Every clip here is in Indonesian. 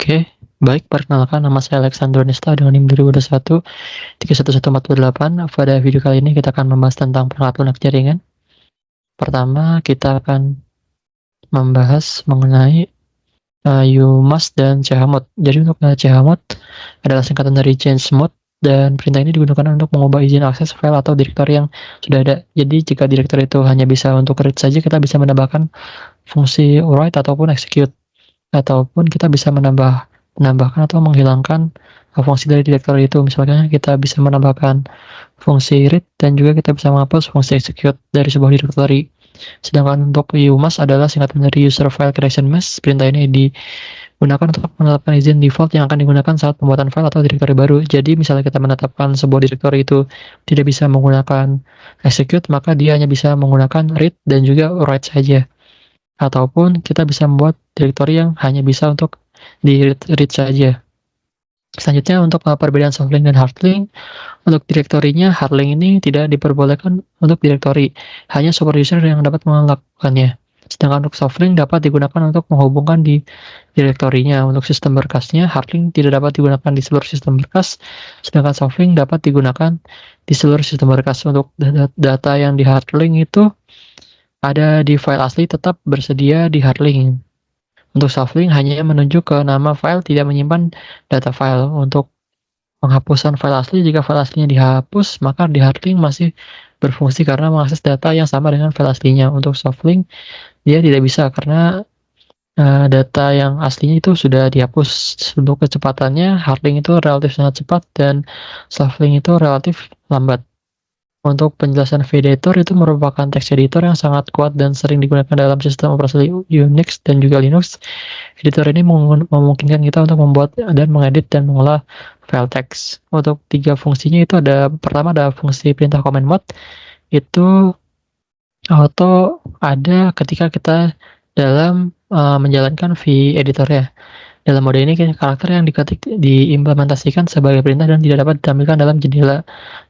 Oke, baik, perkenalkan nama saya Alexander Nesta dengan NIM 2021 311448. Pada video kali ini kita akan membahas tentang perangkat lunak jaringan. Pertama, kita akan membahas mengenai UMAS dan chmod. Jadi untuk chmod adalah singkatan dari change mode, dan perintah ini digunakan untuk mengubah izin akses file atau direktori yang sudah ada. Jadi jika direktori itu hanya bisa untuk read saja, kita bisa menambahkan fungsi write ataupun execute, ataupun kita bisa menambahkan atau menghilangkan fungsi dari direktori itu. Misalnya kita bisa menambahkan fungsi read dan juga kita bisa menghapus fungsi execute dari sebuah direktori. Sedangkan untuk UMAS adalah singkatan dari user file creation mask. Perintah ini digunakan untuk menetapkan izin default yang akan digunakan saat pembuatan file atau direktori baru. Jadi misalnya kita menetapkan sebuah direktori itu tidak bisa menggunakan execute, maka dia hanya bisa menggunakan read dan juga write saja. Ataupun kita bisa membuat direktori yang hanya bisa untuk di-read saja. Selanjutnya untuk perbedaan soft link dan hard link. Untuk direktorinya, hard link ini tidak diperbolehkan untuk direktori, hanya super user yang dapat melakukannya. Sedangkan untuk soft link dapat digunakan untuk menghubungkan di direktorinya. Untuk sistem berkasnya, hard link tidak dapat digunakan di seluruh sistem berkas, sedangkan soft link dapat digunakan di seluruh sistem berkas. Untuk data yang di hard link itu ada di file asli tetap bersedia di hard link. Untuk soft link hanya menunjuk ke nama file, tidak menyimpan data file. Untuk penghapusan file asli, jika file aslinya dihapus, maka di hard link masih berfungsi karena mengakses data yang sama dengan file aslinya. Untuk soft link, dia tidak bisa karena data yang aslinya itu sudah dihapus. Untuk kecepatannya, hard link itu relatif sangat cepat dan soft link itu relatif lambat. Untuk penjelasan vEditor, itu merupakan text editor yang sangat kuat dan sering digunakan dalam sistem operasi Unix dan juga Linux. Editor ini memungkinkan kita untuk membuat dan mengedit dan mengolah file teks. Untuk 3 fungsinya itu pertama ada fungsi perintah command mode, itu auto ada ketika kita dalam menjalankan vEditor ya. Dalam mode ini karakter yang diketik diimplementasikan sebagai perintah dan tidak dapat ditampilkan dalam jendela.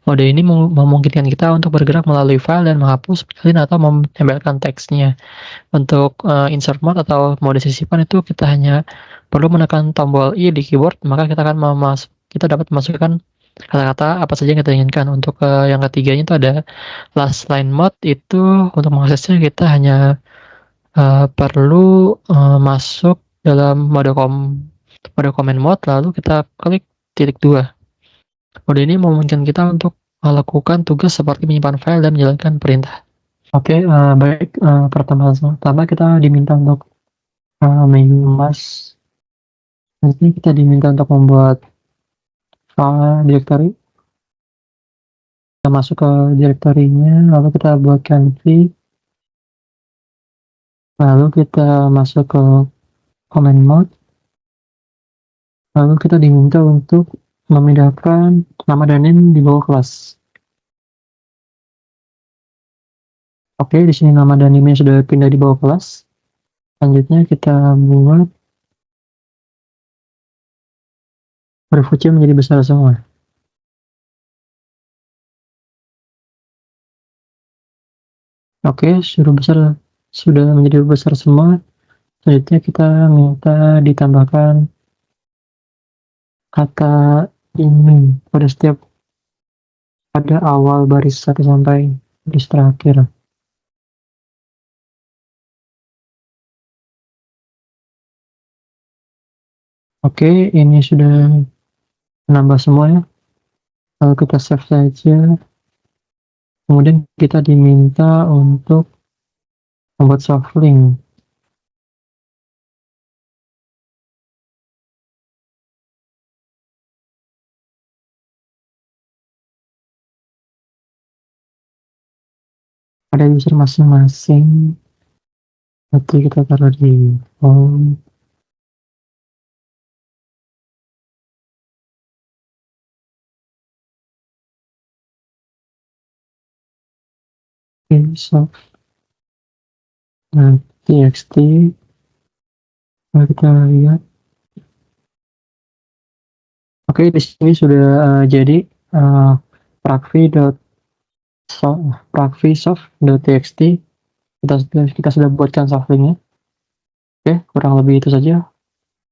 Mode ini memungkinkan kita untuk bergerak melalui file dan menghapus, bersalin, atau menempelkan teksnya. Untuk insert mode atau mode sisipan itu kita hanya perlu menekan tombol I di keyboard, maka kita akan kita dapat memasukkan kata-kata apa saja yang kita inginkan. Untuk yang ketiganya itu ada last line mode, itu untuk mengaksesnya kita hanya perlu masuk dalam mode command mode, lalu kita klik titik 2. Mode ini memungkinkan kita untuk melakukan tugas seperti menyimpan file dan menjalankan perintah. Oke, baik, pertama kita diminta untuk mengemas. Nanti kita diminta untuk membuat file directory. Kita masuk ke direktorinya, lalu kita buatkan v, lalu kita masuk ke command mode, lalu kita diminta untuk memindahkan nama dan name di bawah kelas. Oke, di sini nama dan name sudah pindah di bawah kelas. Selanjutnya kita buat huruf C menjadi besar semua. Oke, sudah menjadi besar semua. Selanjutnya kita minta ditambahkan kata ini pada awal baris 1 sampai baris terakhir. Oke, ini sudah menambah semua ya. Lalu kita save saja. Kemudian kita diminta untuk membuat soft link. Ada user masing-masing. Nanti kita taruh di home. Soft txt. Mari kita lihat. Oke, di sini sudah jadi prakvisoft.txt. Kita sudah buatkan soft linknya. Oke, kurang lebih itu saja.